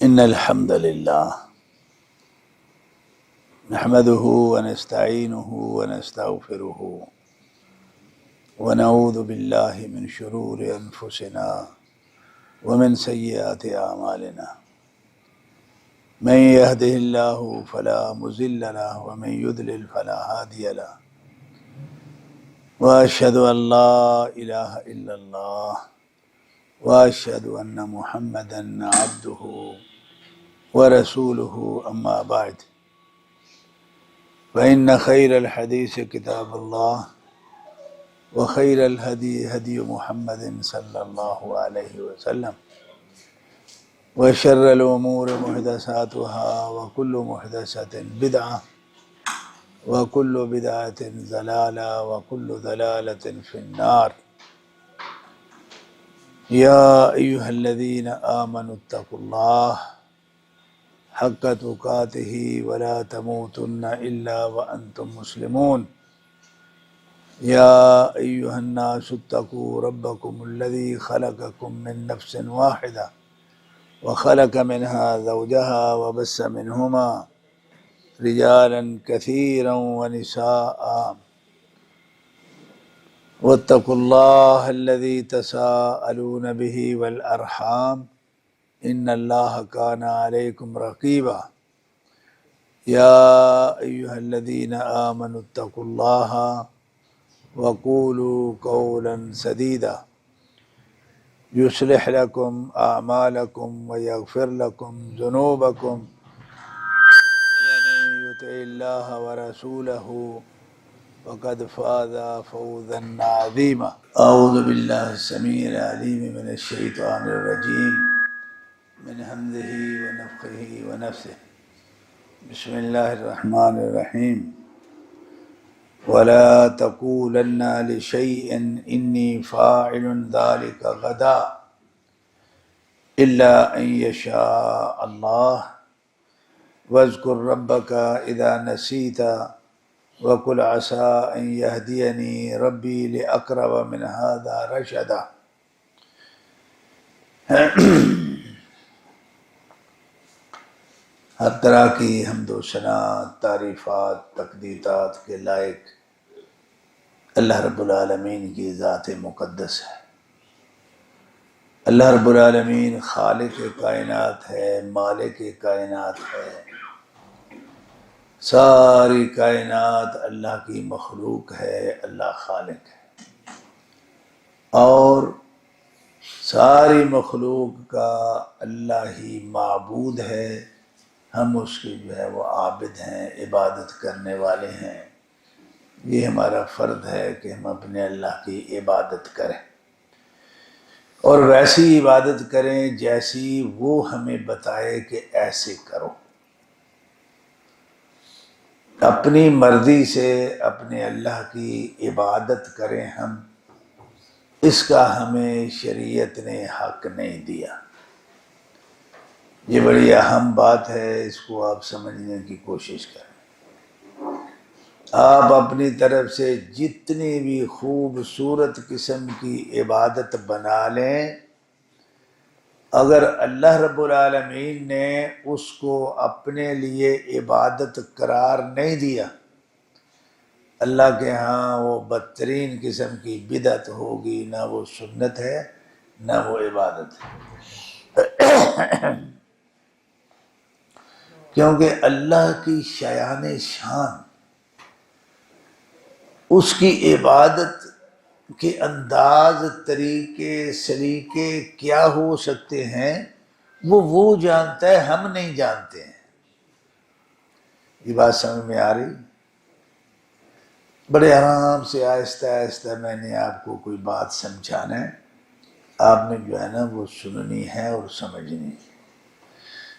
إن الحمد لله نحمده ونستعينه ونستغفره ونعوذ بالله من شرور أنفسنا ومن سيئات أعمالنا من يهده الله فلا مضل له ومن يضلل فلا هادي له وأشهد أن لا إله إلا الله وأشهد أن محمدا عبده ورسوله أما بعد فإن خير الحديث كتاب الله وخير الهدي هدي محمد صلى الله عليه وسلم وشر الأمور محدثاتها وكل محدثة بدعة وكل بدعة ضلالة وكل ضلالة في النار يا أيها الذين آمنوا اتقوا الله حق تقاته ولا تموتن إلا وأنتم مسلمون يا أيها الناس اتقوا ربكم الذي خلقكم من نفس واحدة وخلق منها زوجها وبث منهما رجالا كثيرا ونساء واتقوا الله الذي تساءلون به والأرحام إن الله كان عليكم رقيبا يا أيها الذين آمنوا اتقوا الله وقولوا قولا سديدا يصلح لكم أعمالكم ويغفر لكم ذنوبكم ومن يطع الله ورسوله فقد فاز فوزا عظيما أعوذ بالله السميع العليم من الشيطان الرجيم من همزه ونفخه ونفثه بسم الله الرحمن الرحيم ولا تقولن لشيء إني فاعل ذلك غدا إلا أن يشاء الله واذكر ربك إذا نسيت وقل عسى أن يهديني ربي لأقرب من هذا رشدا ہر طرح کی حمد و ثنا، تعریفات، تقدیسات کے لائق اللہ رب العالمین کی ذات مقدس ہے۔ اللہ رب العالمین خالق کائنات ہے، مالک کائنات ہے۔ ساری کائنات اللہ کی مخلوق ہے، اللہ خالق ہے، اور ساری مخلوق کا اللہ ہی معبود ہے۔ ہم اس کے جو ہے وہ عابد ہیں، عبادت کرنے والے ہیں۔ یہ ہمارا فرض ہے کہ ہم اپنے اللہ کی عبادت کریں، اور ویسی عبادت کریں جیسی وہ ہمیں بتائے کہ ایسے کرو۔ اپنی مرضی سے اپنے اللہ کی عبادت کریں ہم، اس کا ہمیں شریعت نے حق نہیں دیا۔ یہ بڑی اہم بات ہے، اس کو آپ سمجھنے کی کوشش کریں۔ آپ اپنی طرف سے جتنی بھی خوبصورت قسم کی عبادت بنا لیں، اگر اللہ رب العالمین نے اس کو اپنے لیے عبادت قرار نہیں دیا، اللہ کے ہاں وہ بدترین قسم کی بدعت ہوگی، نہ وہ سنت ہے نہ وہ عبادت ہے۔ کیونکہ اللہ کی شایان شان، اس کی عبادت کے انداز، طریقے، سلیقے کیا ہو سکتے ہیں، وہ جانتا ہے، ہم نہیں جانتے ہیں۔ یہ بات سمجھ میں آ رہی؟ بڑے آرام سے آہستہ آہستہ میں نے آپ کو کوئی بات سمجھانا ہے، آپ نے جو ہے نا وہ سننی ہے اور سمجھنی ہے۔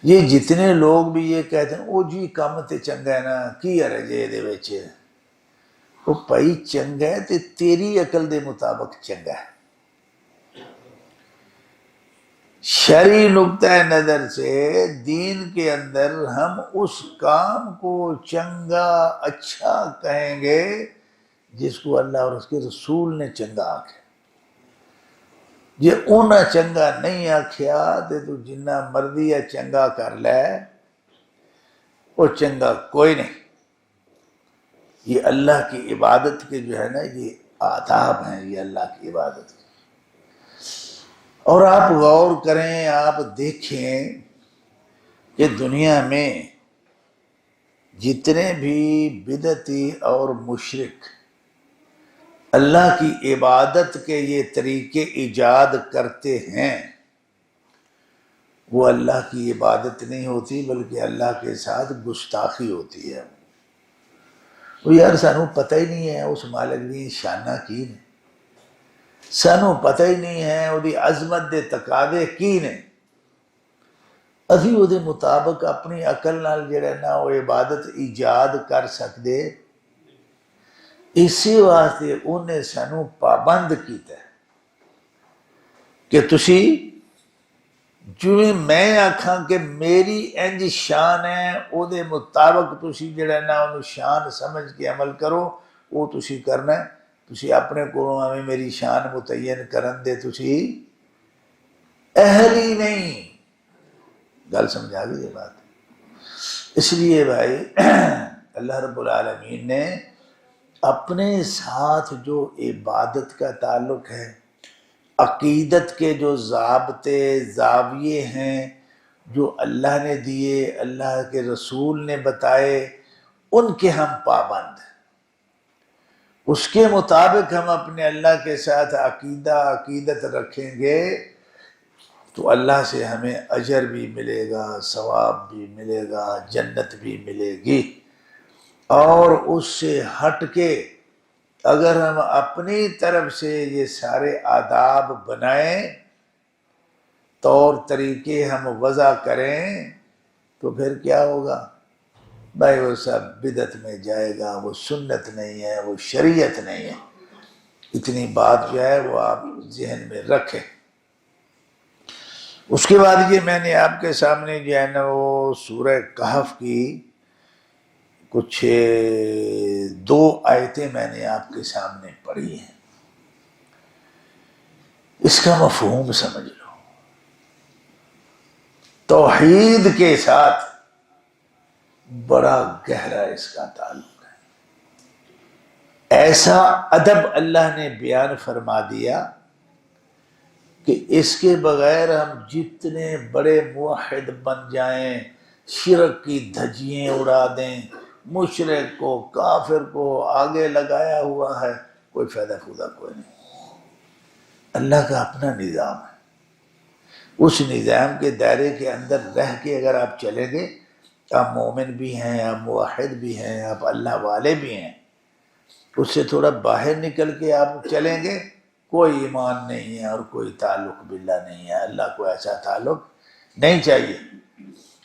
یہ جتنے لوگ بھی یہ کہتے ہیں او جی کم تے چنگا ہے نا، کی حرج ہے دے وچ، وہ بھائی چنگا ہے تے تیری عقل دے مطابق چنگا ہے۔ شرعی نقطہ نظر سے دین کے اندر ہم اس کام کو چنگا اچھا کہیں گے جس کو اللہ اور اس کے رسول نے چنگا آکھا۔ جے اونا چنگا نہیں آکھیا تے تو جنہ مرضی ہے چنگا کر لے، وہ چنگا کوئی نہیں۔ یہ اللہ کی عبادت کے جو ہے نا یہ آداب ہیں، یہ اللہ کی عبادت کے۔ اور آپ غور کریں، آپ دیکھیں کہ دنیا میں جتنے بھی بدعتی اور مشرک اللہ کی عبادت کے یہ طریقے ایجاد کرتے ہیں، وہ اللہ کی عبادت نہیں ہوتی بلکہ اللہ کے ساتھ گستاخی ہوتی ہے۔ وہ یار سانو پتہ ہی نہیں ہے اس مالک دی شانہ کی نے، سانو پتہ ہی نہیں ہے وہ دی عظمت دے تقاضے کی نے، اسی وہ دے مطابق اپنی عقل نال جڑا نا وہ عبادت ایجاد کر سکدے، اسی واسطے انہیں سانو پابند کیتا ہے کہ تسی جو میں آکھاں کہ میری انج شان ہے او دے مطابق تسی جڑا نا انہوں شان سمجھ کے عمل کرو، وہ تسی کرنا ہے۔ تسی اپنے کو ہمیں میری شان متعین کرن دے تسی اہل ہی نہیں۔ گل سمجھا گئی یہ بات؟ اس لیے بھائی اللہ رب العالمین نے اپنے ساتھ جو عبادت کا تعلق ہے، عقیدت کے جو ضابطے زاویے ہیں جو اللہ نے دیے، اللہ کے رسول نے بتائے، ان کے ہم پابند ہیں۔ اس کے مطابق ہم اپنے اللہ کے ساتھ عقیدت رکھیں گے تو اللہ سے ہمیں اجر بھی ملے گا، ثواب بھی ملے گا، جنت بھی ملے گی۔ اور اس سے ہٹ کے اگر ہم اپنی طرف سے یہ سارے آداب بنائیں، طور طریقے ہم وضع کریں، تو پھر کیا ہوگا بھائی؟ وہ سب بدعت میں جائے گا، وہ سنت نہیں ہے، وہ شریعت نہیں ہے۔ اتنی بات جو ہے وہ آپ ذہن میں رکھیں۔ اس کے بعد یہ میں نے آپ کے سامنے جو ہے نا وہ سورہ کہف کی کچھ 2 آیتیں میں نے آپ کے سامنے پڑھی ہیں، اس کا مفہوم سمجھ لو۔ توحید کے ساتھ بڑا گہرا اس کا تعلق ہے۔ ایسا ادب اللہ نے بیان فرما دیا کہ اس کے بغیر ہم جتنے بڑے موحد بن جائیں، شرک کی دھجیاں اڑا دیں، مشرک کو کافر کو آگے لگایا ہوا ہے، کوئی فائدہ کوئی نہیں۔ اللہ کا اپنا نظام ہے، اس نظام کے دائرے کے اندر رہ کے اگر آپ چلیں گے، آپ مومن بھی ہیں، آپ موحد بھی ہیں، آپ اللہ والے بھی ہیں، اس سے تھوڑا باہر نکل کے آپ چلیں گے، کوئی ایمان نہیں ہے اور کوئی تعلق باللہ نہیں ہے، اللہ کو ایسا تعلق نہیں چاہیے۔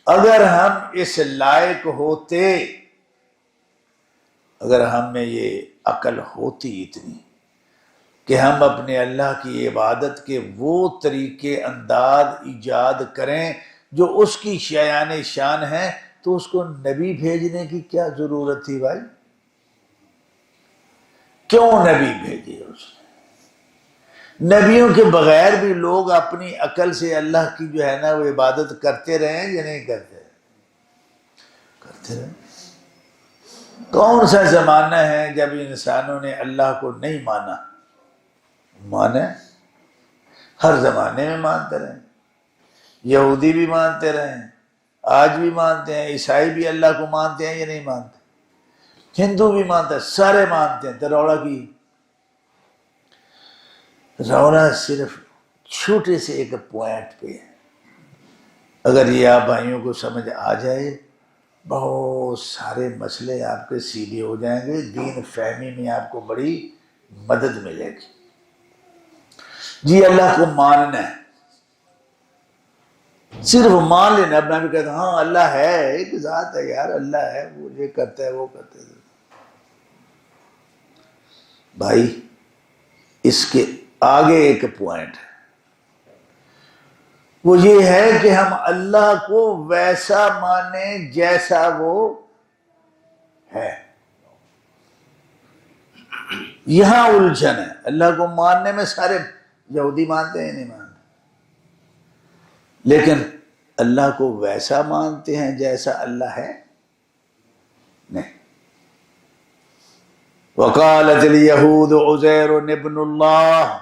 اگر ہم اس لائق ہوتے، اگر ہم میں یہ عقل ہوتی اتنی کہ ہم اپنے اللہ کی عبادت کے وہ طریقے انداز ایجاد کریں جو اس کی شایان شان ہے، تو اس کو نبی بھیجنے کی کیا ضرورت تھی بھائی؟ کیوں نبی بھیجے اس نے؟ نبیوں کے بغیر بھی لوگ اپنی عقل سے اللہ کی جو ہے نا وہ عبادت کرتے رہے یا نہیں کرتے؟ کرتے رہے۔ کون سا زمانہ ہے جب انسانوں نے اللہ کو نہیں مانا؟ مانے، ہر زمانے میں مانتے رہے، یہودی بھی مانتے رہے، آج بھی مانتے ہیں، عیسائی بھی اللہ کو مانتے ہیں یا نہیں مانتے، ہندو بھی مانتے ہیں، سارے مانتے ہیں۔ تو روڑا کی روڑا صرف چھوٹے سے ایک پوائنٹ پہ ہے۔ اگر یہ آپ بھائیوں کو سمجھ آ جائے، بہت سارے مسئلے آپ کے سیدھے ہو جائیں گے، دین فہمی میں آپ کو بڑی مدد ملے گی۔ جی اللہ کو ماننا ہے، صرف مان لینا۔ اب میں بھی کہتا ہوں ہاں اللہ ہے، ایک ذات ہے یار، اللہ ہے، وہ یہ کرتا ہے وہ کرتا ہے۔ بھائی اس کے آگے ایک پوائنٹ ہے، وہ یہ ہے کہ ہم اللہ کو ویسا مانیں جیسا وہ ہے۔ یہاں الجھن ہے۔ اللہ کو ماننے میں سارے یہودی مانتے ہیں نہیں مانتے؟ لیکن اللہ کو ویسا مانتے ہیں جیسا اللہ ہے؟ نہیں۔ وقالت الیہود عزیر ابن اللہ،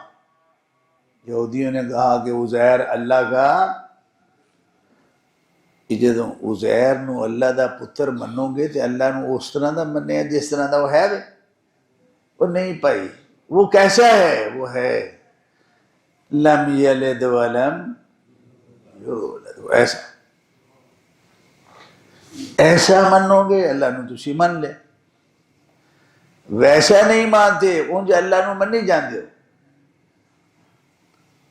یہودیوں نے کہا کہ عزیر اللہ کا، کہ جدوں عزیر نو اللہ دا پتر منو گے تو اللہ نو اس طرح دا منیا جس طرح دا وہ ہے بے؟ وہ نہیں پائی۔ وہ کیسا ہے؟ وہ ہے لم یلد ولم یولد، ایسا ایسا منو گے اللہ نو تسی من لے، ویسا نہیں مانتے انج اللہ نو منی جاندے ہو،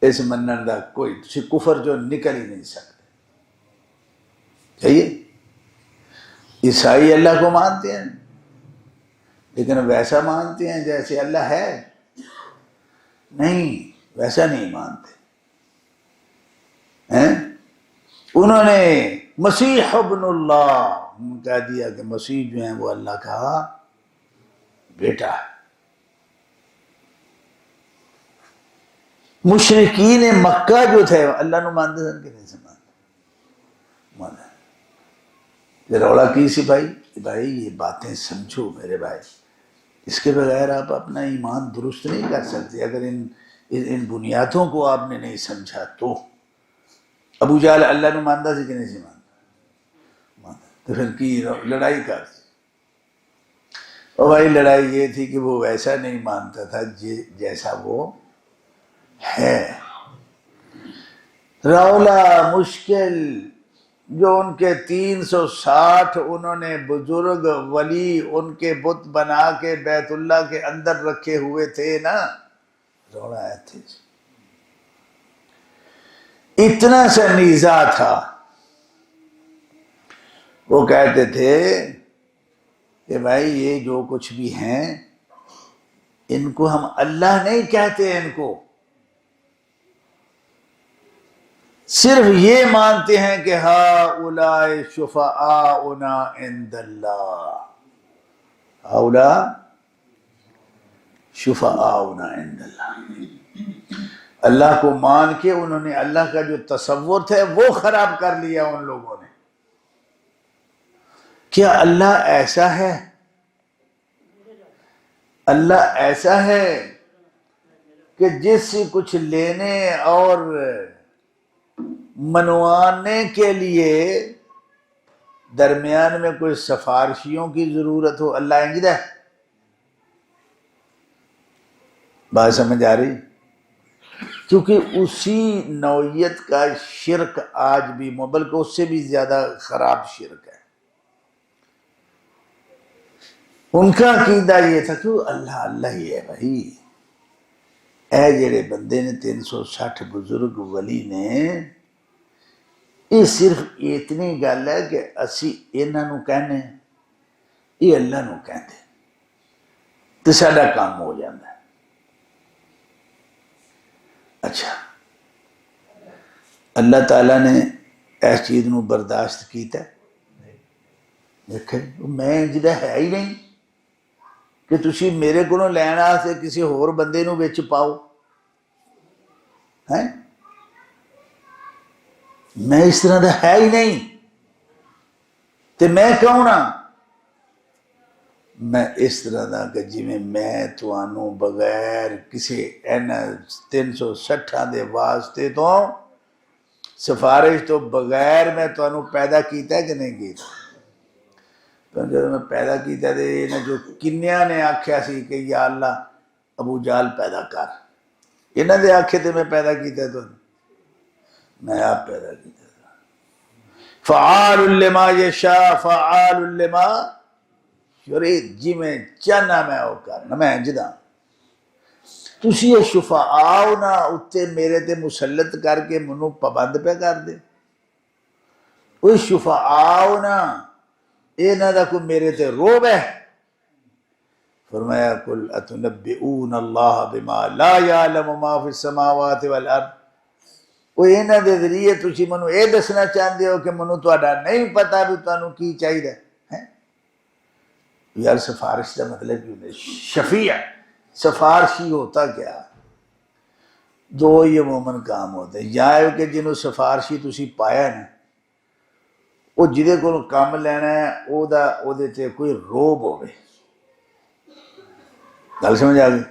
اس منن دا کوئی تسی کفر جو نکل ہی نہیں سکتے۔ چاہیے عیسائی اللہ کو مانتے ہیں لیکن ویسا مانتے ہیں جیسے اللہ ہے؟ نہیں، ویسا نہیں مانتے ہیں۔ انہوں نے مسیح ابن اللہ کہہ دیا کہ مسیح جو ہیں وہ اللہ کا بیٹا ہے۔ مشرکین مکہ جو تھے اللہ نو مانتے تھے کہ نہیں سے مانتے؟ روڑا کی سی بھائی کہ بھائی یہ باتیں سمجھو میرے بھائی، اس کے بغیر آپ اپنا ایمان درست نہیں کر سکتے۔ اگر ان بنیادوں کو آپ نے نہیں سمجھا تو ابو جہل اللہ نو مانتا سی کہ نہیں سی مانتا؟ تو پھر کی لڑائی کر سی؟ اور بھائی لڑائی یہ تھی کہ وہ ویسا نہیں مانتا تھا جیسا وہ ہے۔ رولا مشکل جو ان کے 360 انہوں نے بزرگ ولی ان کے بت بنا کے بیت اللہ کے اندر رکھے ہوئے تھے نا، روڑا آئے تھے، اتنا سا نیزہ تھا۔ وہ کہتے تھے کہ بھائی یہ جو کچھ بھی ہیں ان کو ہم اللہ نہیں کہتے، ان کو صرف یہ مانتے ہیں کہ ہؤلاء شفعاؤنا عند اللہ، ہؤلاء شفعاؤنا عند اللہ۔ اللہ کو مان کے انہوں نے اللہ کا جو تصور تھا وہ خراب کر لیا ان لوگوں نے۔ کیا اللہ ایسا ہے؟ اللہ ایسا ہے کہ جس سے کچھ لینے اور منوانے کے لیے درمیان میں کوئی سفارشیوں کی ضرورت ہو؟ اللہ انجد ہے؟ بات سمجھ آ رہی؟ کیونکہ اسی نوعیت کا شرک آج بھی، بلکہ اس سے بھی زیادہ خراب شرک ہے۔ ان کا عقیدہ یہ تھا کہ اللہ اللہ ہی ہے بھائی، اے جڑے بندے نے 360 بزرگ ولی نے، یہ صرف اتنی گل ہے کہ اسی انہاں نو کہنے، یہ اللہ نو کہندے تو ساڈا کام ہو جاتا ہے۔ اچھا، اللہ تعالیٰ نے اس چیز نو برداشت کیتا ہے؟ دیکھیں میں جدہ ہے ہی نہیں کہ تسی میرے کو لینا سے کسی اور بندے نو بچ پاؤ، ہیں؟ میں اس طرح دا ہے ہی نہیں، تے میں کون ہاں؟ میں اس طرح دا کہ جی میں توانوں بغیر کسی 360 دے واسطے تو سفارش تو بغیر میں توانوں پیدا کیتا ہے کہ نہیں کیتا؟ تو جب میں پیدا کیتا ہے انہیں جو کنیاں نے آکھیا سی کہ یا اللہ ابو جہل پیدا کر، انہیں دے آکھے تے میں پیدا کیتا ہے، تو میں آپ پیدا کیتا تھا۔ فعال لما یشاء فعال لما یرید، جی میں چاہنا میں او کرنا، میں جدا تسی یہ شفعاؤ نہ اتے میرے تے مسلط کر کے منو پابند پہ کر دے، وہ شفعاؤ نہ اے نہ دا کوئی میرے تے روب ہے۔ فرمایا قل اتنبئون اللہ بما لا یعلم ما فی السماوات والارض، وہ انہاں دے ذریعے تسی منو اے دسنا چاہندے ہو کہ منو تہاڈا نہیں پتا بھی تانوں کی چاہیے ہے؟ یار سفارش کا مطلب کیوں نہیں؟ شفیع، سفارشی ہوتا کیا؟ دو ہی عموماً کام ہوتے ہیں، یا کہ جنہوں سفارشی تسی پایا نا وہ جہدے کو کام لینا ہے او دے تے کوئی روب ہوئے، گل سمجھ آ گئی؟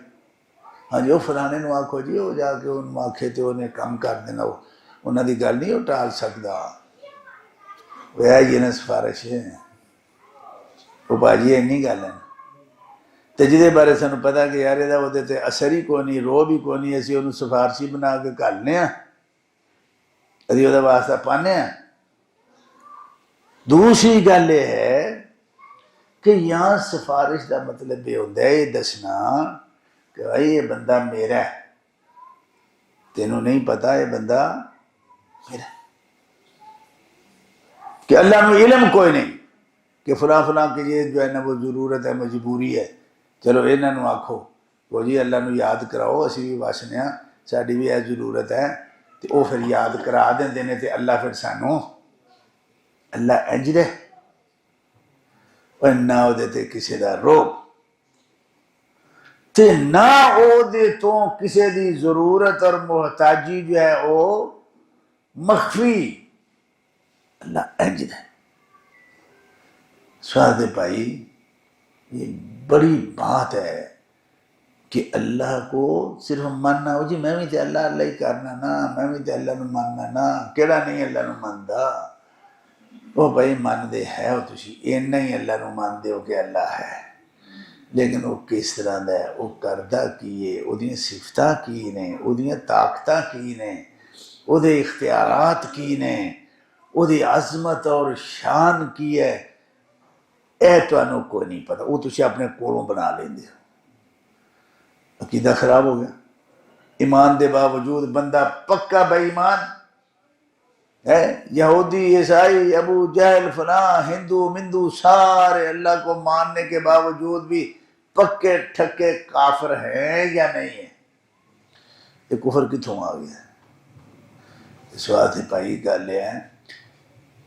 ہاں جی وہ فلانے نو آکھو جی وہ جا کے انہوں آکھے تے انہیں کام کر دینا، انہوں دی گل نہیں وہ ٹال سکدا، وہ ہے یہ نا سفارش ہے وہ باجی اینی گل ہے تے جہدے بارے سانوں پتہ کہ یار یہ وہ تے اثر ہی کوئی نہیں، روب ہی کوئی نہیں، اسی انہوں سفارشی بنا کے گھلنے ہیں، ابھی وہ واسطہ پانے ہیں۔ دوسری گل یہ ہے کہ یہاں سفارش کا مطلب یہ ہوتا ہے یہ دسنا کہ بھائی یہ بندہ میرا ہے، تینوں نہیں پتا یہ بندہ میرا ہے، کہ اللہ نو علم کوئی نہیں کہ فلاں فلاں کہ یہ جو ہے نا وہ ضرورت ہے مجبوری ہے، چلو انہاں نو آکھو وہ جی اللہ نو یاد کراؤ اسی بھی واسنے ہاں ساڈی بھی یہ ضرورت ہے، تو وہ پھر یاد کرا دیں نے تے اللہ پھر سانو اللہ انج دے اور نہ او دے تے کسی دا روب تے نہ او دے تو کسی دی ضرورت اور محتاجی جو ہے او مخفی، اللہ انج دے۔ سواد بھائی یہ بڑی بات ہے کہ اللہ کو صرف ماننا ہو جی میں بھی تے اللہ اللہ ہی کرنا نا، میں بھی تے اللہ نو ماننا نا، کیڑا نہیں اللہ نو ماندا، وہ بھائی مان دے ہے وہ تسی اینا ہی اللہ نو مان دے ہو کہ اللہ ہے، لیکن وہ کس طرح دا ہے، وہ کردہ کیے، وہ دیاں صفتہ کی نے، وہ دیاں طاقتہ کی نے، وہ دے اختیارات کی نے، وہ دی عظمت اور شان کی ہے، اے تو انہوں کوئی نہیں پتا، وہ تسی اپنے کولوں بنا لیں دے، عقیدہ خراب ہو گیا۔ ایمان دے باوجود بندہ پکا بے ایمان ہے، یہودی عیسائی ابو جہل فلاں ہندو مندو سارے اللہ کو ماننے کے باوجود بھی پکے ٹھکے کافر ہیں یا نہیں ہیں؟ یہ کفر کتوں آ گیا؟ اس بات پائی گل ہے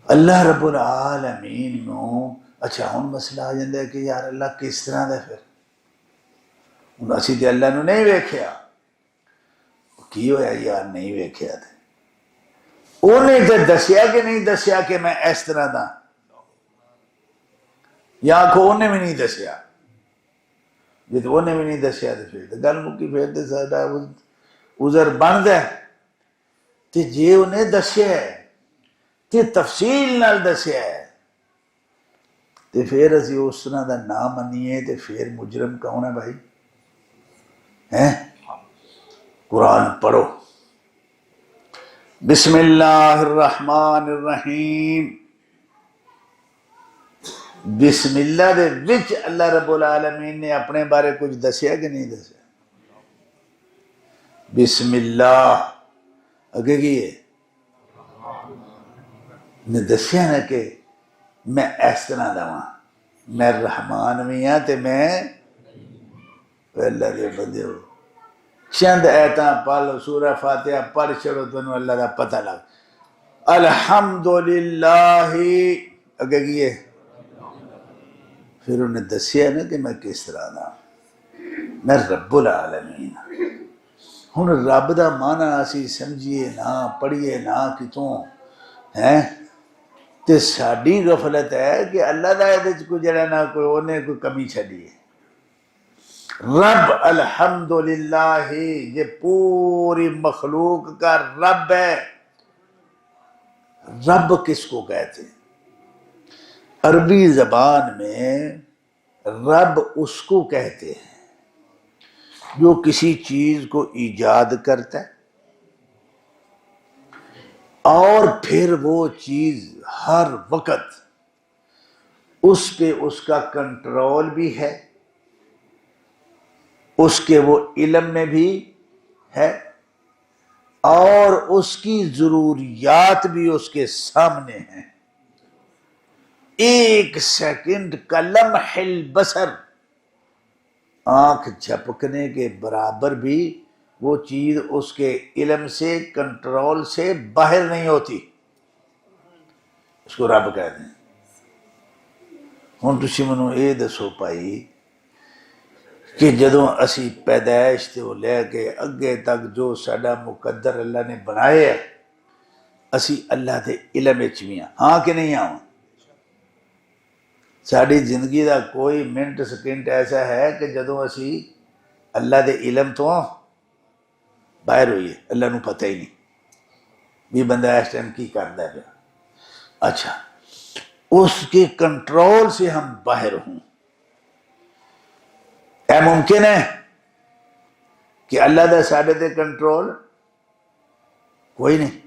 اللہ رب العالمین نو اچھا ہن مسئلہ آ جاندہ ہے کہ یار اللہ کس طرح دا پھر ہن اسی تے اللہ نو نہیں ویکھیا، کی ہویا یار نہیں ویکھیا تھے انہیں تے دسیا کہ نہیں دسیا کہ میں اس طرح دا، یا کو انہیں بھی نہیں دسیا، جی تو انہیں بھی نہیں دسیا تو پھر گل مکی، پھر تے ساڈا عذر بن دے تے جے انہیں دسیا ہے تے تفصیل نال دسیا ہے تے پھر اسی اس طرح دا نام منیے تے پھر مجرم کون ہے بھائی؟ ہیں قرآن پڑھو، بسم اللہ الرحمن الرحیم، بسم اللہ دے وچ اللہ رب العالمین نے اپنے بارے کچھ دسیا کہ نہیں دسیا؟ بسم اللہ اگے کی ہے نے دسیا نا کہ میں اس طرح دا ہاں، میں رحمان بھی ہاں تے میں اللہ دے بندے ہو چند ایتاں پڑھ سورہ فاتحہ پڑھ چھڑو تنوں اللہ دا پتہ لگ الحمدللہ اگے کی ہے پھر انہیں دسیا نا کہ میں کس طرح دا میں رب العالمین ہن رب دا معنی اسی سمجھیے نا پڑھیے نا کتوں ہیں تے ساڈی غفلت ہے کہ اللہ دا یہ کوئی جڑا نہ کوئی انہیں کوئی کمی چھڑی ہے۔ رب الحمدللہ یہ پوری مخلوق کا رب ہے۔ رب کس کو کہتے ہیں؟ عربی زبان میں رب اس کو کہتے ہیں جو کسی چیز کو ایجاد کرتا ہے اور پھر وہ چیز ہر وقت اس پہ اس کا کنٹرول بھی ہے، اس کے وہ علم میں بھی ہے اور اس کی ضروریات بھی اس کے سامنے ہیں، ایک سیکنڈ کا لمح البصر آنکھ جھپکنے کے برابر بھی وہ چیز اس کے علم سے کنٹرول سے باہر نہیں ہوتی، اس کو رب کہتے ہیں۔ ہن تسی منوں اے دسو پائی کہ جدوں اسی پیدائش تو لے کے اگے تک جو ساڈا مقدر اللہ نے بنائے ہے اسی اللہ دے علم وچ بھی ہاں کہ نہیں ہاں ساری زندگی دا کوئی منٹ سیکنڈ ایسا ہے کہ جدوں اسی اللہ دے علم تو باہر ہوئی ہے اللہ نو پتہ ہی نہیں بھی بندہ اس ٹائم کی کردا ہے اچھا اس کے کنٹرول سے ہم باہر ہوں اے ممکن ہے کہ اللہ دا ساڈے تے کنٹرول کوئی نہیں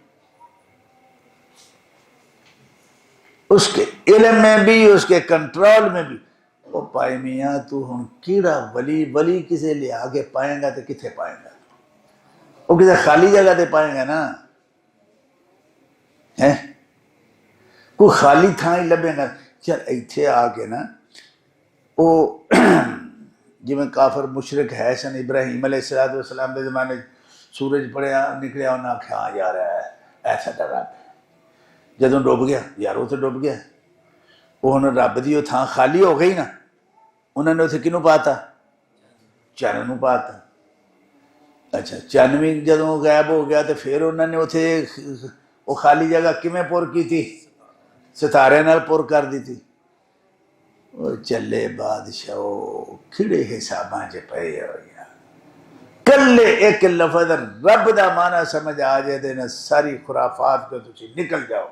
اس کے علم میں بھی اس کے کنٹرول میں بھی وہ پائے میاں تو ہن کیڑا ولی کسے لیا کے پائیں گا تو کتھے پائیں گا وہ کسے خالی جگہ تے پائیں گا نا ہے کوئی خالی تھاں ہی لبے گا چل ایتھے آ کے نا وہ جی میں کافر مشرک ہے سن ابراہیم علیہ السلام دے زمانے سورج پڑیا نکلیا انہاں آکھیا ہاں یار ایسا ڈر رب جدوں ڈوب گیا یار وہ تو ڈوب گیا وہ ہن رب دی وہ تھاں خالی ہو گئی نا انہوں نے اتنے کنوں پاتا چن نو پاتا اچھا چن بھی جدوں غائب ہو گیا تو پھر انہوں نے اتنے وہ خالی جگہ کیویں پر کی تھی ستارے نال پر کر دی تھی وہ چلے بادشاہ کھڑے حساباں چ پئے ہو گیا کلے ایک لفظ رب دا معنی سمجھ آ جائے دے نا ساری خرافات کو تسی نکل جاؤ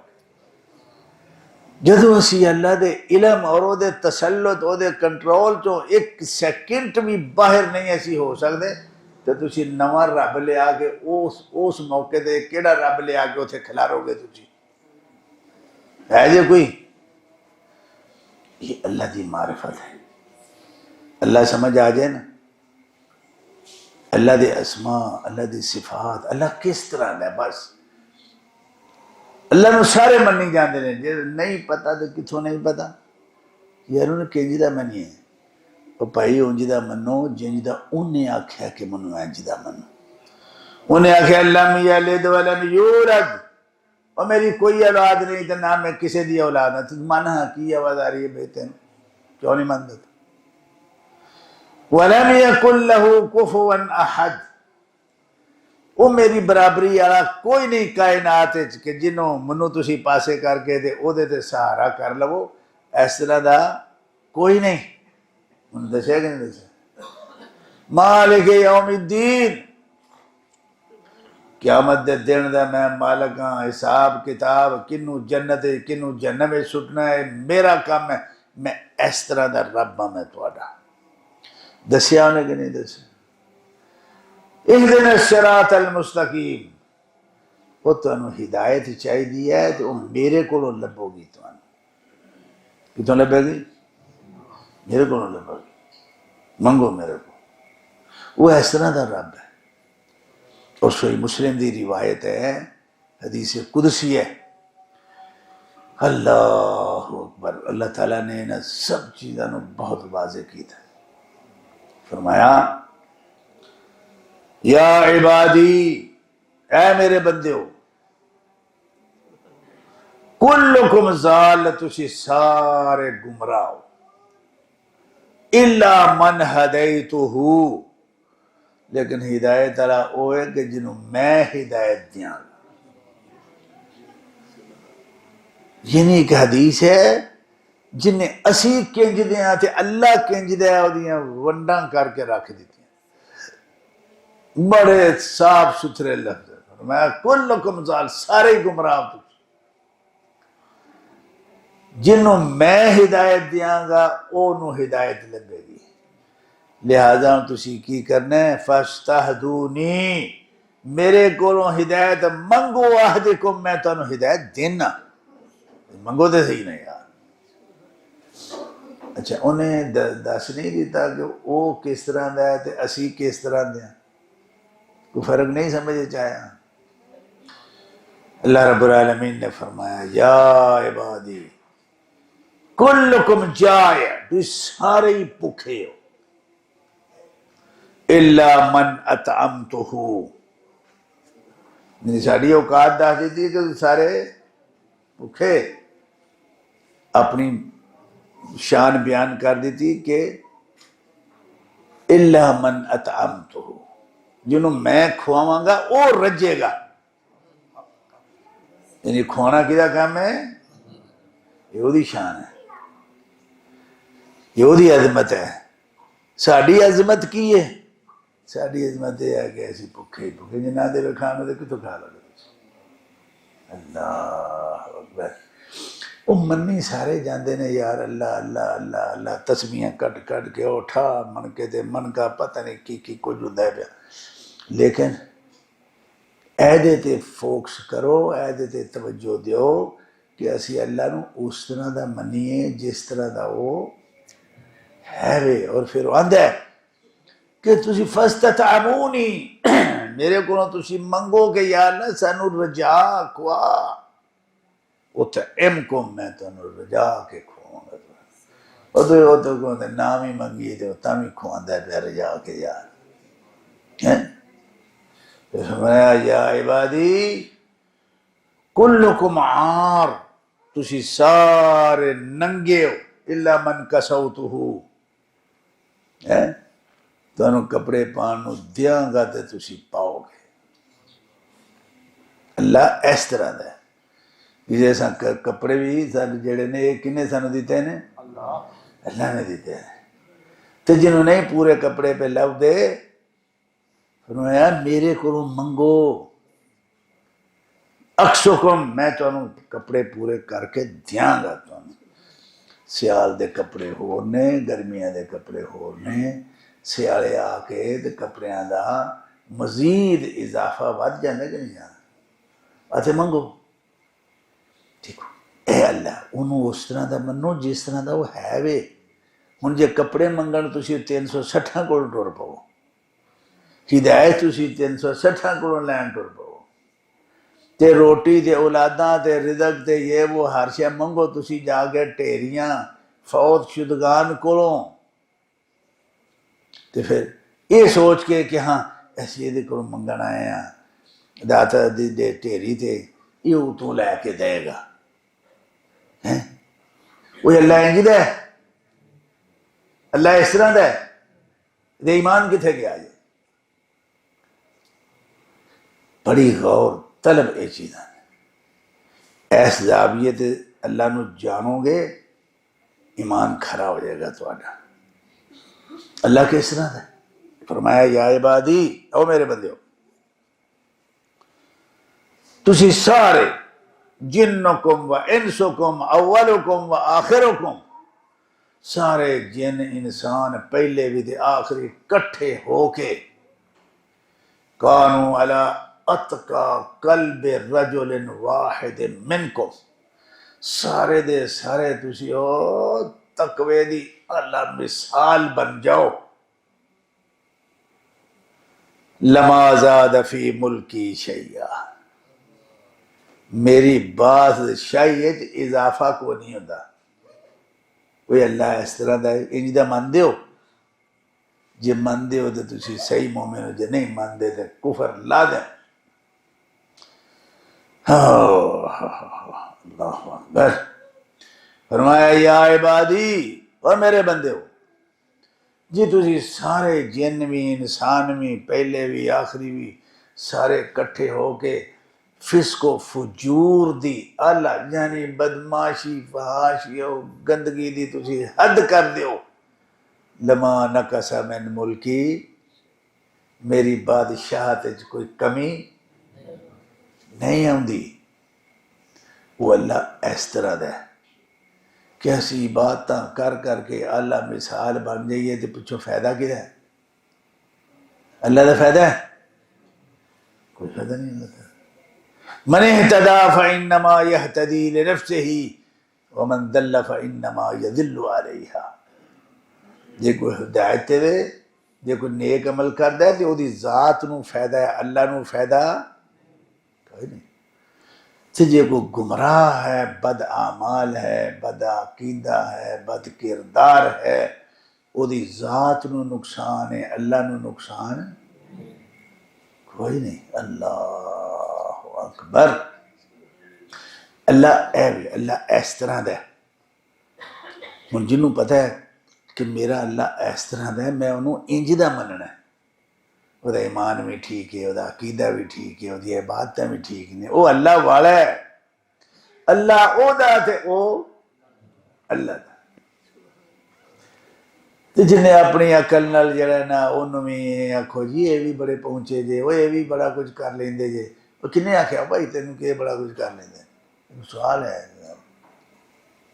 جدو اسی اللہ دے علم اور او دے تسلط او دے کنٹرول چو ایک سیکنڈ بھی باہر نہیں ایسی ہو سکتے تو تسی نواں رب لے آگے اس موقع دے کیڑا رب لے آگے اتھے کھلارو گے تسی ہے جے کوئی یہ اللہ دی معرفت ہے اللہ سمجھ آ جائے نا اللہ دے اسماء اللہ دی صفات اللہ کس طرح ہے بس اللہ نو سارے منی جاندے نے جے نہیں پتا تو کتھوں نہیں پتا یار انہیں کنج دا منی ہے وہ بھائی انج دا منو جنج دا انہیں آکھیا کہ منو انج دا منو انہیں آکھیا لم یلد ولم یولد اور میری کوئی اولاد نہیں تو نہ میں کسی دی اولاد ہے تو مانا کی آواز آ رہی ہے بیٹے کیوں نہیں مانتا وَلَمْ يَكُنْ لَهُ كُفُوًا أَحَدٌ وہ میری برابری والا کوئی نہیں کائنات کہ جنہوں منو تسی پاسے کر کے دے او دے تے سہارا کر لو اس طرح دا کوئی نہیں انہوں دسے کہ نہیں دسے مالک یوم الدین قیامت دے دن دا میں مالک ہاں حساب کتاب کنو جنت کنو جہنم میں سٹنا ہے میرا کام ہے میں اس طرح دا رب ہاں میں تواڈا دسیا انہیں کہ نہیں دسیا اہدنا الصراط المستقیم وہ تو انہوں ہدایت چاہی دی ہے تو میرے کو لبو گی تو انہوں کتوں لبے گی میرے کو لبو گی منگو میرے کو وہ اس طرح دا رب ہے اور صحیح مسلم دی روایت ہے حدیث قدسی ہے اللہ اکبر اللہ تعالیٰ نے انہیں سب چیزوں بہت واضح کی تھا فرمایا یا عبادی اے میرے بندے ہو کلکم ضال تسی سارے گمراہ ہو الا من ہدیتہ لیکن ہدایت والا وہ ہے کہ جنہوں میں ہدایت دیاں یعنی ایک حدیث ہے جنہیں اسی کنج دیاں تھے اللہ کنج دیا دیاں ونڈاں کر کے رکھ دیتی بڑے صاف ستھرے لفظ میں کلکم ضال سارے گمراہ تھی جنہوں میں ہدایت دیاں گا انہوں ہدایت لبے گی لہذا تسی کی کرنا ہے فاستہدونی میرے کولوں ہدایت منگو احدکم میں تانوں ہدایت دینا منگو دے صحیح نہیں یار اچھا انہیں دس نہیں دیتا کہ وہ کس طرح دا ہے تے اسی کس طرح دیا کوئی فرق نہیں سمجھے چاہیا اللہ رب العالمین نے فرمایا یا عبادی کلکم جائع تو سارے ہی پکھے ہو الا من اطعمتہ میری ساری اوقات دا دیتی ہے کہ سارے پکھے اپنی شان بیان کر دیتی کہ الا من اطعمتہ، جنہوں میں کھواواں گا وہ رجے گا. یعنی کھوانا کدا کام ہے؟ یہ وہی شان ہے، یہ وہی عظمت ہے. ساڑی عظمت کی ہے؟ ساڑی عظمت یہ ہے کہ ایسی بھکھے بھکھے جی نہ دے کھانا تو کتوں کھا لو گے؟ اللہ اکبر. وہ منی سارے جاندے نے یار اللہ اللہ اللہ اللہ، تسبیحاں کٹ کٹ کے اٹھا من کے تے من کا پتہ نہیں کی کچھ ہوتا ہے پیا. لیکن ایدے تے فوکس کرو، ایدے تے توجہ دیو کہ اسی اللہ نو اس طرح دا منیے جس طرح دا وہ ہے وے. اور پھر وہ آندہ ہے کہ تسی فاستطعمونی، میرے کو تسی منگو کہ یا اللہ سانو رجا کوا، اطعمکم، میں تانوں رجا کے کھواؤں گا. وہ تو کہتے نام ہی منگی تو تم ہی کھواندہ پہ رجا کے یار. پھر فرمایا یا عبادی کلکم عار، تسی سارے ننگے ہو، الا من کسوتہ، تانوں کپڑے پانوں دیاں گا تے تسی پاؤ گے. اللہ اس طرح دا ہے. جسے سان کپڑے بھی سان جڑے نے یہ کنے سانو دیتے ہیں؟ اللہ نے دیتے ہیں. تو جنہوں نے پورے کپڑے پہ لو دے، فرمایا میرے کو منگو، اکسکم، میں تانوں کپڑے پورے کر کے دیاں گا. تانوں سیال دے کپڑے ہونے، گرمیاں دے کپڑے ہونے، سیالے آ کے دے کپڑیاں دا مزید اضافہ ود جاندے کہ نہیں جانا. اتے منگو. دیکھو اے اللہ انہوں اس طرح دا منو جس طرح دا وہ ہے وے. ہن جے کپڑے منگن تسی 360 کول ٹر پاؤ، ہدایت تسی 360 کول لین ٹر پاؤ، تے روٹی تے اولاداں تے رزق تے یہ وہ ہر شے منگو تسی جا کے ٹھیریاں فوت شدگان کولوں. تے پھر یہ سوچ کے کہ ہاں ایسی یہ کو منگن آئے ہیں داتا دے ٹھیری تے یہ تو لے کے دے گا. وہ اللہ انج دے، اللہ اس طرح دے دے ایمان کتھے گیا جائے. بڑی غور طلب اے چیزاں ایس زاویے تے اللہ نو جانو گے ایمان کھڑا ہو جائے گا تھوڑا. اللہ کس طرح دے؟ فرمایا یا عبادی، او میرے بندیو، تسی سارے جنکم و انسکم اولکم و آخرکم، سارے جن انسان پہلے بھی دے آخری کٹھے ہو کے کانو علی اتقا قلب رجل واحد منکم، سارے دے سارے تسی او تقوی دی اللہ مثال بن جاؤ. لما زاد فی ملکی شیئا، میری بادشاہیت اضافہ کو نہیں ہوتا. کوئی اللہ اس طرح دا انج دا من دیو، جے من دیو تو تسی صحیح مومن ہو، جے نہیں من دے تو کفر لا دیں. اللہ اکبر. فرمایا یا عبادی، اور میرے بندے ہو، جی تسی سارے جن بھی انسان بھی پہلے بھی آخری بھی سارے کٹھے ہو کے فسق و فجور دی اللہ یعنی بدماشی فحاشی و گندگی دی تسی حد کر دیو. لما نقص من ملکی، میری بادشاہت کوئی کمی نہیں آندی. وہ اللہ اس طرح دے کہ اسی باتاں کر کر کے اللہ مثال بن جائیے تو پچھو فائدہ کیا ہے؟ اللہ دا فائدہ ہے؟ کوئی فائدہ نہیں اللہ کا. من اہتدى فإنما يهتدي لنفسه ومن ضل فإنما يضل عليها. جے کوئی ہدایت دے، جے کوئی نیک عمل کر دے تو دی ذات نو فائدہ ہے، اللہ نو فائدہ کوئی نہیں. تو جے کوئی گمراہ ہے، بد اعمال ہے، بد عقیدہ ہے، بد کردار ہے، او دی ذات نو نقصان ہے، اللہ نو نقصان کوئی نہیں. اللہ اکبر. اللہ اے بھی اللہ اس طرح دے. ہن جنوں پتہ ہے کہ میرا اللہ اس طرح دا ہے، میں انہوں انج دا مننا ہے، وہ ایمان بھی ٹھیک ہے، وہ عقیدہ بھی ٹھیک ہے، وہ عبادتیں بھی ٹھیک نے، وہ اللہ والا ہے، اللہ او دا تے او اللہ دا۔ تو جنہیں اپنی عقل نال جڑا ہے نا انہوں بھی آکھو جی یہ بھی بڑے پہنچے جے، وہ یہ بھی بڑا کچھ کر لیندے جے، وہ کنے آکھیا بھائی تینوں کہ بڑا کچھ کر لیندے؟ سوال ہے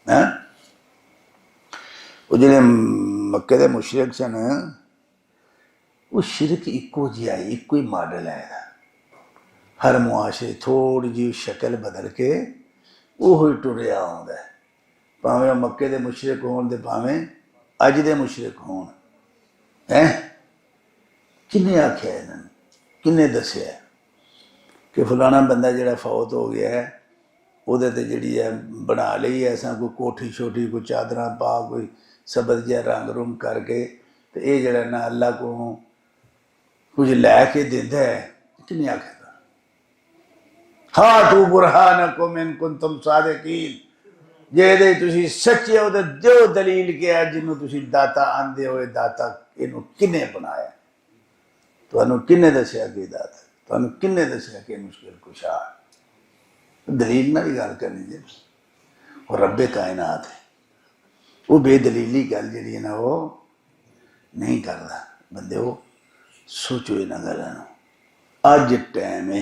ہاں؟ وہ جنہیں مکے دے مشرک سن وہ شرک ایکو جی آئی، ایکو ہی ماڈل ہے، ہر معاشرے تھوڑی جی شکل بدل کے وہی ٹریا ہوندا ہے، پاویں مکے دے مشرک ہون دے پاویں اج دے مشرک ہون، ہیں کنے آکھیا ہے انہوں نے، کنے دسیا ہے کہ فلانا بندہ جڑا فوت ہو گیا ہے وہ تے جڑی ہے بنا لئی ہے ایسا کوئی کوٹھی چھوٹی کوئی چادراں پا کوئی سبز جہا رنگ رنگ کر کے تو یہ جڑا نا اللہ کو کچھ لے کے دیندا ہے، کنے آکھیا ہاتھو برہانکم ان کنتم صادقین، جے دے تسی سچے ہو تے جو دلیل کیا جنوں تسی داتا آندے ہوئے داتا انہوں کنے بنایا، تو انہوں کنے دسیا کہ داتا، تو انہوں کنے دسیا کہ مشکل کشا ہے، دلیل نہ گل کرنی جی، اور رب کائنات ہے وہ بے دلیلی گل جڑی ہے نا وہ نہیں کردا، بندے وہ سوچو انہاں گلاں نوں، اج ٹائم ہے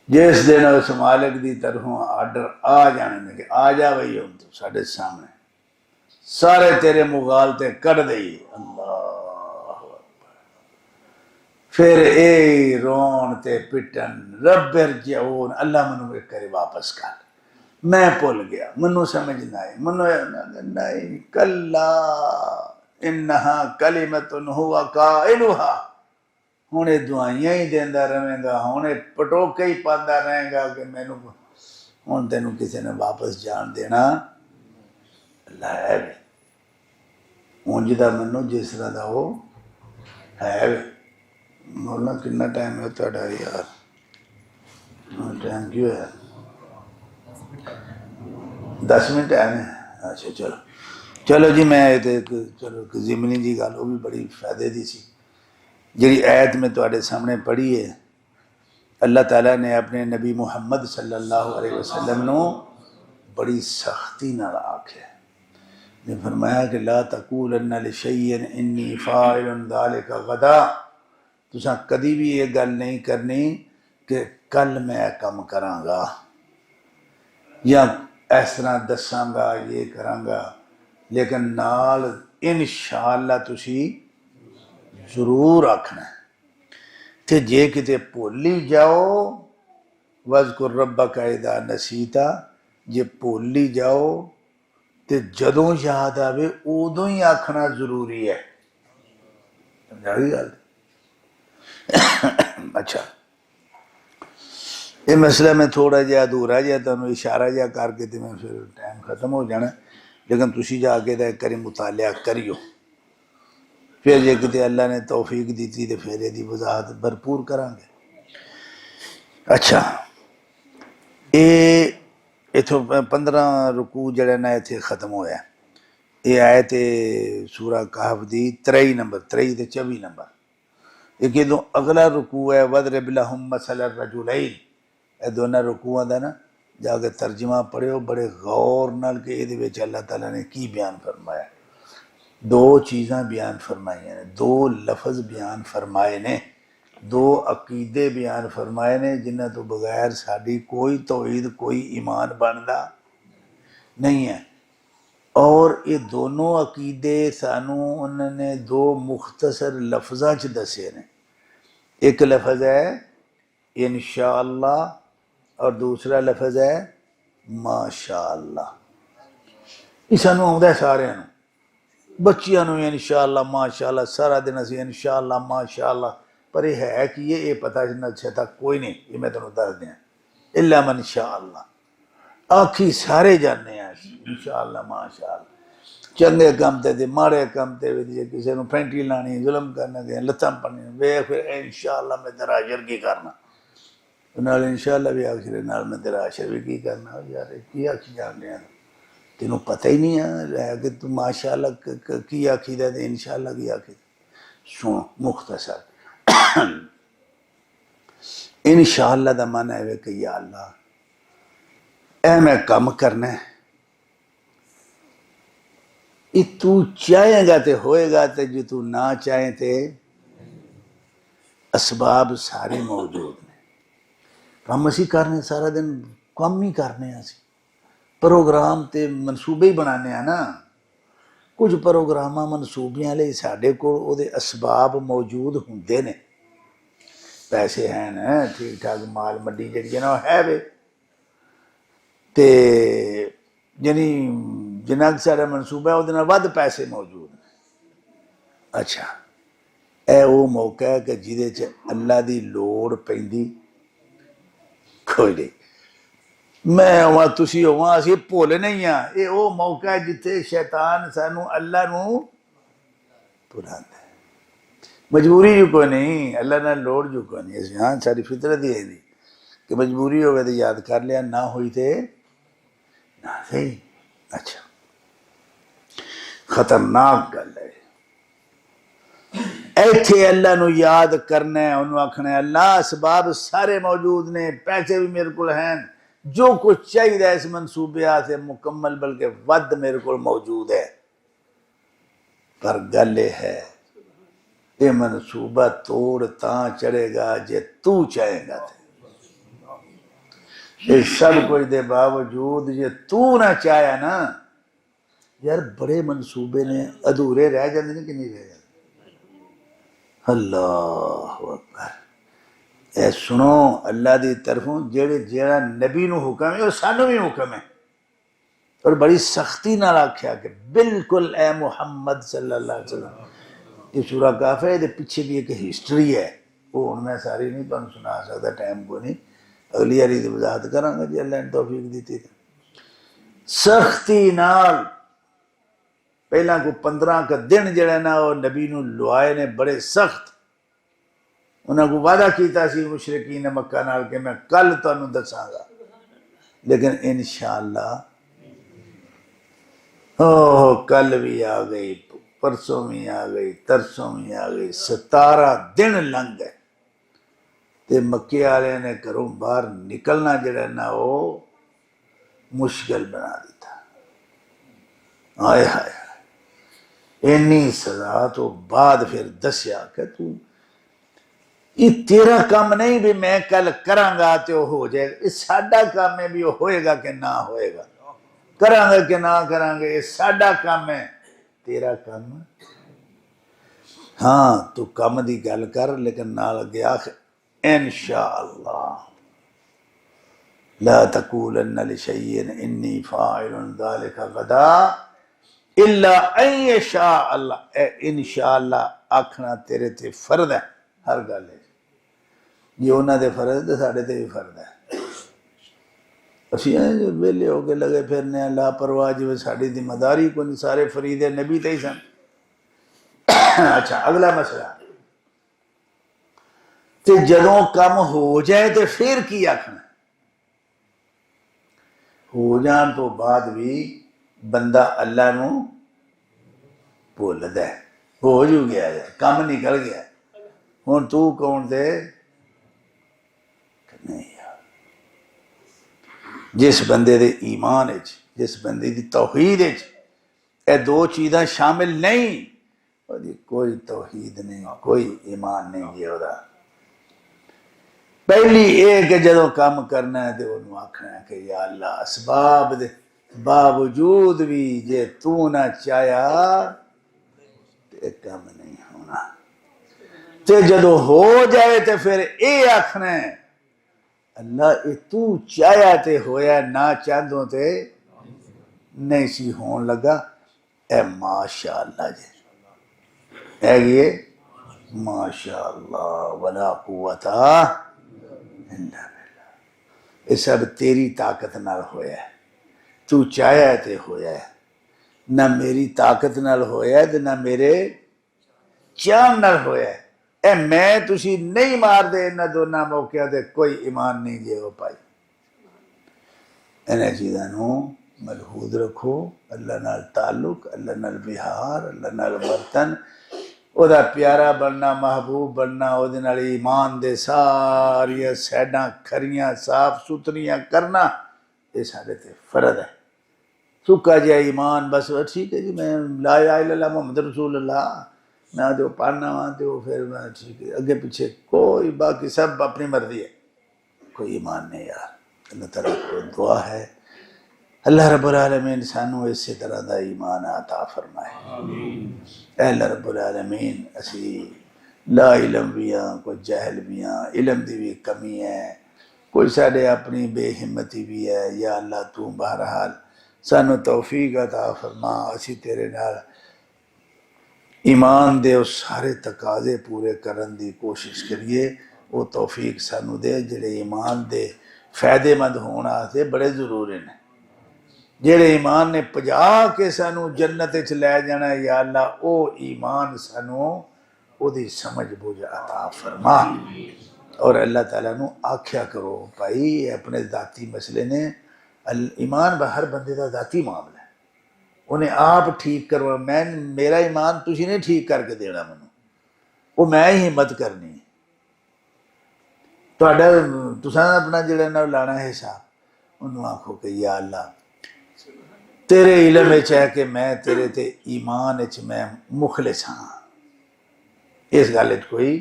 جس دن اس مالک دی طرفوں آرڈر آ جانے میں کہ آ جا بھئی ہم تو ساڑھے سامنے سارے تیرے مغالطے کر دئی، اللہ پھر اے رون تے پٹن رب ارجعون، اللہ منو ایک کرے واپس کر، میں بھول گیا، منو سمجھ نہ آئی، منو نہیں کلا انہا کلمت ہوا قائلها، ہوں یہ دعائیاں ہی دینا رہے گا، ہوں یہ پٹوکے ہی پاتا رہے گا کہ مینو ہوں تینوں کسی نے واپس جان دینا اللہ ہے بھی اونج دا منو جس طرح دا وہ ہے بھی۔ مولانا کتنا ٹائم ہے تھوڑا یار؟ ٹائم کیوں ہے؟ 10 منٹ ہے نا؟ اچھا چلو چلو جی، میں چلو ضمنی جی گل وہ بھی بڑی فائدے دی سی جی آیت میں تواڈے سامنے پڑھی ہے، اللہ تعالیٰ نے اپنے نبی محمد صلی اللہ علیہ وسلم نو بڑی سختی نال آکھے نے فرمایا کہ لا تقولن لشیء انی فاعل ذلک غدا، تساں کدی بھی یہ گل نہیں کرنی کہ کل میں کم کراں گا یا اس طرح دساں گا یہ کراں گا، لیکن نال انشاءاللہ تسی ضرور آکھنا ہے، تے جے کتے بھولی جاؤ وَاذْكُرْ رَبَّكَ اِذَا نَسِيتَ، جے بھولی جاؤ تے جدوں یاد آوے ادوں ہی آکھنا ضروری ہے، سمجھا گئی گل؟ اچھا یہ مسئلہ میں تھوڑا جہا ادھورا جہا تمہیں اشارہ جہا کر کے تے میں پھر ٹائم ختم ہو جانا، لیکن تسی جا کے دے کری مطالعہ کریو، پھر جے کتے اللہ نے توفیق دیتی تے پھر یہ دی وضاحت بھرپور کریں گے۔ اچھا یہ اتھوں 15 رکوع جڑے نا اتھے ختم ہویا ہے، یہ آیت سورہ کہف دی 23 نمبر 23 تے 24 نمبر، یہ کدوں اگلا رکوع ہے وَضْرِبْ لَهُم مَثَلَ الرَّجُلَيْنِ، اے دونوں رکوعاں دا نا جا کے ترجمہ پڑھو بڑے غور نال کہ یہ وچ اللہ تعالیٰ نے کی بیان فرمایا، دو چیزاں بیان فرمائی ہیں، دو لفظ بیان فرمائے نے، دو عقیدے بیان فرمائے نے جنہ تو بغیر ساڈی کوئی توحید کوئی ایمان بندا نہیں ہے، اور یہ دونوں عقیدے سانوں انہوں نے دو مختصر لفظاں چ دسے نے، ایک لفظ ہے انشاءاللہ اور دوسرا لفظ ہے ماشاءاللہ، یہ سانوں آؤں ہے سارے نوں، بچیاں نوں انشاءاللہ ماشاءاللہ سارا دن اسی انشاءاللہ ماشاءاللہ، پر یہ ہے کہ یہ پتہ نہ چھتا کوئی نہیں، یہ میں تمہیں دس دیا الا من شاء اللہ، آکھی سارے جانے ہیں انشاءاللہ ماشاءاللہ، چنگے کام تے ماڑے کام تے کسی نے پینٹی لانی ظلم کرنا دیا لتاں پڑھنی وے پھر انشاءاللہ میں تیرا اجر کی کرنا، نال انشاءاللہ بھی آخر نال میں تیرا اجر بھی کی کرنا، یار کی آکھی جان رہے ہیں تینوں پتہ ہی نہیں ہے کہ تو ماشاء اللہ کی عقیدہ ہے ان شاء اللہ کی عقیدہ. سنو مختصر ان شاء اللہ دا معنی ہے کہ یا اللہ اے میں کم کرنا ہے یہ تو چاہے گا تے ہوئے گا تے جو تو نہ چاہے تے اسباب سارے موجود نے. کم اسی کرنے سارا دن کم ہی کرنے اسی پروگرام تے منصوبے ہی بنانے ہیں نا. کچھ پروگراماں منصوبیاں لئی ساڈے کول او دے اسباب موجود ہوندے نے. پیسے ہیں نا ٹھیک ٹھاک مال منڈی جڑی نا ہے وے تے یعنی جنہاں سارا منصوبہ ہے وہ دن ود پیسے موجود ہیں. اچھا اے وہ موقع ہے کہ جہدے چ اللہ دی لوڑ پیندی کوئی نہیں. میں ہوا تسی ہوا اسی بھول نہیں ہاں. یہ وہ موقع ہے جتھے شیطان سانو اللہ نو بھلاندا ہے. مجبوری جو کوئی نہیں اللہ نہ لوڑ جو کوئی نہیں. ہاں ساری فطرت ہی ہے دی کہ مجبوری ہوگی تو یاد کر لیا نہ ہوئی تے نہ صحیح. اچھا خطرناک گل ہے. ایتھے اللہ نو یاد کرنا ہے انہوں آکھنا ہے اللہ اسباب سارے موجود نے پیسے بھی میرے کو ہیں جو کچھ چاہیے اس منصوبے سے مکمل بلکہ ود میرے کو موجود ہے. پر گل یہ ہے یہ منصوبہ توڑ تاں چڑھے گا جے تو چاہے گا تے. یہ سب کچھ دے باوجود جے تو نہ چاہیا نا یار بڑے منصوبے نے ادھورے رہ جاندے نے کہ نہیں رہ جاندے. اللہ اکبر. اے سنو اللہ دی طرفوں جیڑا نبی نو حکم ہے وہ سانو بھی حکم ہے اور بڑی سختی نال آکھیا کہ بالکل اے محمد صلی اللہ علیہ وسلم. یہ سورہ کہف ہے دے پیچھے بھی ایک ہسٹری ہے وہ ہن میں ساری نہیں تمہیں سنا سکتا ٹائم کو نہیں. اگلی والی دی وضاحت کراں گا جی اللہ نے توفیق دیتی تھی. سختی نال پہلا کو 15 کا دن جڑا نا وہ نبی نو لوائے نے بڑے سخت. انہاں کو وعدہ کیتا سی مشرکین مکہ نال کہ میں کل تانوں دساں گا لیکن انشاءاللہ کل بھی آ گئی پرسوں بھی آ گئی ترسوں بھی آ گئی 17 دن لنگ گئے تے مکے والے نے گھروں باہر نکلنا جڑا نا وہ مشکل بنا دیتا. آئے ہائے اینی سزا تو بعد پھر دسیا کہ تو یہ تیرا کام نہیں بھی میں کل کراں گا تے وہ ہو جائے گا. یہ ساڈا کام ہے بھی وہ ہوئے گا کہ نہ ہوئے گا. کراں گا کہ نہ کراں گے یہ ساڈا کام ہے تیرا کام. ہاں تو کام دی گل کر لیکن نال گیا انشاءاللہ لا تقولن لشیء انی فاعل ذلک غدا الا ان یشاء اللہ. اے انشاءاللہ آکھنا تیرے تے فرض ہے ہر گل ہے. یہ انہاں دے فرض تے ساڈے تے بھی فرض ہے. اسی جو ویلے ہو کے لگے پھرنے ہیں لاپرواہ جو ساڈی ذمہ داری کو نہیں سارے فرید نبی تے ہی سن. اچھا اگلا مسئلہ تے جدوں کم ہو جائے تے پھر کی آکھنا. ہو جان تو بعد بھی بندہ اللہ نو بھولدا ہے. ہو جو گیا ہے کم نکل گیا ہن تو کون دے نہیں. جس بندے دے ایمان وچ جس بندے دی توحید وچ اے دو چیزاں شامل نہیں کوئی توحید نہیں کوئی ایمان نہیں جی وہ. پہلی اے کہ جدوں کام کرنا ہے تو انہوں آکھنا ہے کہ یا اللہ اسباب دے باوجود بھی جے تو نہ چاہیا تے کام نہیں ہونا. تے جدوں ہو جائے تے پھر اے آکھنا ہے اللہ اے تو چاہیا تے ہویا نہ چاہدوں تے نہیں سی ہون لگا. اے ماشاءاللہ جی اے یہ ماشاءاللہ ولا قوت الا باللہ. یہ سب تیری طاقت نال ہویا ہے. تو چاہیا تے ہویا ہے. نہ میری طاقت نال ہویا ہے تے نہ میرے چاہن نال ہویا ہے. اے میں تسی نہیں مار دے انہاں دونوں موقعہ دے کوئی ایمان نہیں جے ہو پائی. انہاں چیزاں نوں ملحوظ رکھو، اللہ نال تعلق، اللہ نال وہار، اللہ نال برتن، او دا پیارا بننا، محبوب بننا، او دے نال ایمان دے ساریاں سیڈاں کھریاں صاف ستھریاں کرنا، یہ سارے تے فرض ہے۔ سکا جہا ایمان بس ٹھیک ہے جی میں لا الہ الا اللہ محمد رسول اللہ میں تو پڑھنا وا تو پھر میں ٹھیک ہے، اگے پیچھے کوئی باقی سب اپنی مرضی ہے، کوئی ایمان نہیں یار۔ اللہ تعالیٰ کو دعا ہے اللہ رب العالمین سانو اسی طرح دا ایمان عطا فرمائے۔ اے اللہ رب العالمین اسی لا علم بھی ہاں، کوئی جہل بھی ہاں، علم دی بھی کمی ہے، کوئی ساڑے اپنی بے ہمتی بھی ہے، یا اللہ تو بہرحال سانو توفیق عطا فرما، اسی تیرے نال ایمان دے اس سارے تقاضے پورے کرن دی کوشش کریے، وہ توفیق سانو دے جڑے ایمان دے فائدے مند ہونا سے بڑے ضروری ہیں، جڑے ایمان نے پجا کے سانو جنت وچ لے جانا ہے، یا اللہ او ایمان سانو او دی سمجھ بوجھ عطا فرما۔ اور اللہ تعالیٰ نو آکھیا کرو بھائی اپنے ذاتی مسئلے نے، ایمان ہر بندے دا ذاتی معاملہ ہے، انہیں آپ ٹھیک کرو، میرا ایمان تسی نہیں ٹھیک کر کے دینا منو، وہ میں ہی ہمت کرنی ہے، تساں اپنا جڑا نہ لانا ہے حساب، انہوں آکھو کہ یا اللہ تیرے علم وچ ہے کہ میں تیرے تے ایمان وچ میں مخلص ہاں، اس گل وچ کوئی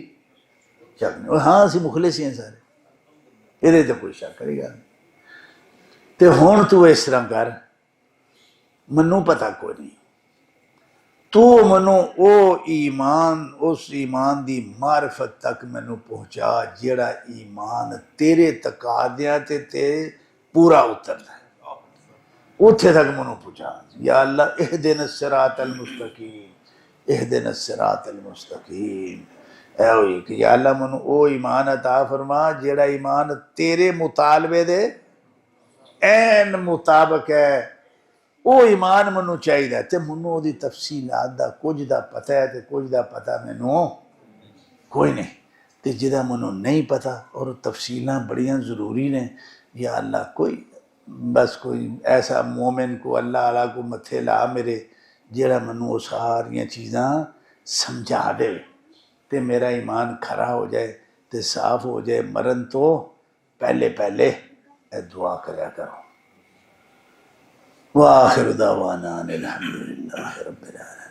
شک نہیں، ہاں اسی مخلص ہی ہیں سارے، یہ تے کوئی شک کرے گا تے ہن تو اس طرح کر، منوں پتہ کوئی نہیں، تو منوں او ایمان، اس ایمان دی معرفت تک منوں پہنچا جیڑا ایمان تیرے تقاضیاں تے پورا اتردا ہے، اتھے تک منوں پہنچا یا اللہ اہدنا الصراط المستقیم، اہدنا الصراط المستقیم، اے ہوئی کہ یا اللہ منوں او ایمان عطا فرما جیڑا ایمان تیرے مطالبے دے این مطابق ہے، او ایمان منوں چاہیے تے منوں او دی تفصیلات دا کچھ دا پتہ ہے تے کچھ دا پتہ منوں کوئی نہیں، تے جدا منوں نہیں پتہ اور تفصیلاں بڑیاں ضروری نے، یا اللہ کوئی بس کوئی ایسا مومن کو اللہ علیہ کو متھے لا میرے جیڑا منوں وہ ساریاں چیزاں سمجھا دے تے میرا ایمان کھرا ہو جائے تے صاف ہو جائے، مرن تو پہلے پہلے اے دعا کریا کرو۔ وآخر دعوانا الحمدللہ رب العالمین۔